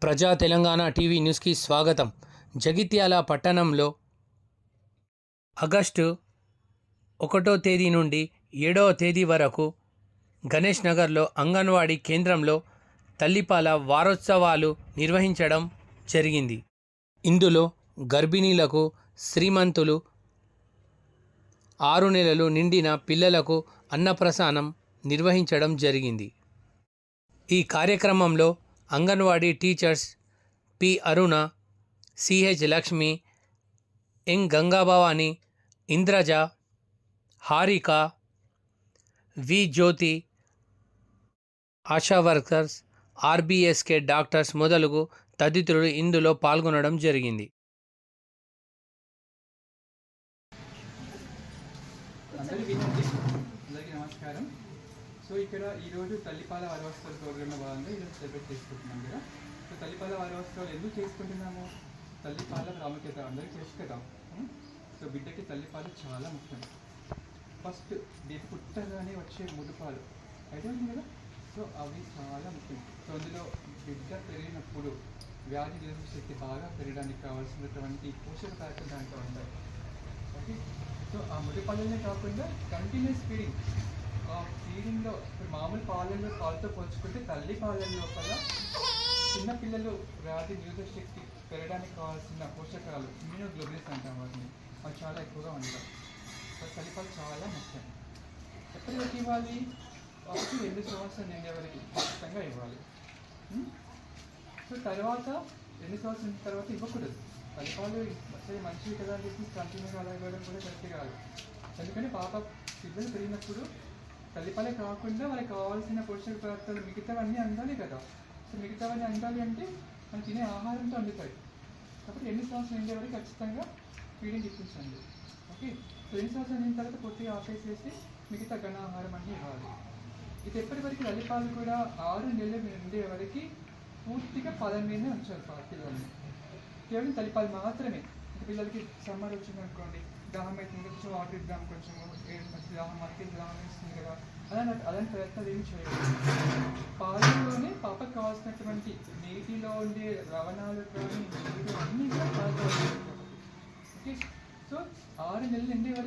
ప్రజా తెలంగాణ టీవీ న్యూస్కి స్వాగతం. జగిత్యాల పట్టణంలో ఆగస్టు 1వ తేదీ నుండి 7వ తేదీ వరకు గణేష్ నగర్లో అంగన్వాడీ కేంద్రంలో తల్లిపాల వారోత్సవాలు నిర్వహించడం జరిగింది. ఇందులో గర్భిణీలకు, శ్రీమంతులు, 6 నెలలు నిండిన పిల్లలకు అన్నప్రసానం నిర్వహించడం జరిగింది. ఈ కార్యక్రమంలో అంగన్వాడీ టీచర్స్ పి అరుణ, సిహెచ్ లక్ష్మి, ఎన్ గంగాభవాని, ఇంద్రజ, హారిక, వి జ్యోతి, ఆశా వర్కర్స్, ఆర్బీఎస్కే డాక్టర్స్ మొదలగు తదితరులు ఇందులో పాల్గొనడం జరిగింది. అందరికీ నమస్కారం. సో ఇక్కడ ఈరోజు తల్లిపాల వారోత్సవాల ప్రోగ్రాంలో భాగంగా ఈరోజు సెలబ్రేట్ చేసుకుంటున్నాం కదా. సో తల్లిపాల వారోత్సవాలు ఎందుకు చేసుకుంటున్నాము? తల్లిపాల ప్రాముఖ్యత అందరికీ తెలుసు కదా. సో బిడ్డకి తల్లిపాలు చాలా ముఖ్యం. ఫస్ట్ పుట్టగానే వచ్చే ముడిపాలు అయితే ఉంది కదా. సో అవి చాలా ముఖ్యం. సో అందులో బిడ్డ పెరిగినప్పుడు వ్యాధి నిరోధక శక్తి బాగా పెరగడానికి కావాల్సినటువంటి పోషక పదార్థాలు దాంట్లో ఉంటాయి. ఓకే. సో ఆ ముడిపాలనే కాకుండా కంటిన్యూస్ ఫీడింగ్, ఆ ఫీడింగ్లో ఇప్పుడు మామూలు పాలతో పోల్చుకుంటే తల్లి పాలల లోపల చిన్నపిల్లలు వ్యాధి నిరోధక శక్తి పెరగడానికి కావాల్సిన పోషకాలు ఇమ్యూనోగ్లోబులిన్స్ అంటాం వాటిని, అవి చాలా ఎక్కువగా ఉంటాయి. సో తల్లిపాలు చాలా ముఖ్యం. ఎప్పటివరకు ఇవ్వాలి? ఫస్ట్ 2 సంవత్సరాలు నిండే వరకు ఖచ్చితంగా ఇవ్వాలి. సో తర్వాత 2 సంవత్సరాల నిండిన తర్వాత ఇవ్వకూడదు. తల్లిపాలు సరే మంచివి కదా అని చెప్పి కంటిన్యూగా అలా ఇవ్వడం కూడా కరెక్ట్ కాదు. ఎందుకంటే పిల్లలు పెరిగినప్పుడు తల్లిపాలే కాకుండా వాళ్ళకి కావాల్సిన పోషక పదార్థాలు మిగతావన్నీ అందాలి కదా. సో మిగతావన్నీ అందాలి అంటే మనం తినే ఆహారంతో అందుతాయి. కాబట్టి 2 సంవత్సరాలు నిండే వరకు ఖచ్చితంగా ఫీడింగ్ ఇప్పించండి. ఓకే. సో 2 సంవత్సరాలు నిండిన తర్వాత పూర్తిగా ఆపేసేసి మిగతా ఘన ఆహారం అన్నీ ఇవ్వాలి. ఇది ఎప్పటివరకు తల్లిపాలు కూడా 6 నెలలు నిండే వరకు పూర్తిగా పాలన మీదనే ఉంచాలి పిల్లల్ని. కేవలం తల్లిపాలు మాత్రమే. పిల్లలకి సమ్మర్ వచ్చిందనుకోండి, దాహం అవుతుంది, కొంచెం వాటర్ ఇద్దాం, కొంచెం మంచి దాహం మనకి దాహం వేస్తుంది కదా, అలాంటి ప్రయత్నాలు ఏమి చేయాలి. పాలలోనే పాపకు కావాల్సినటువంటి నీటిలో ఉండే లవణాలు కానీ నీరు అన్నీ కూడా పాలు. ఓకే. సో 6 నెలలు నిండే వరకు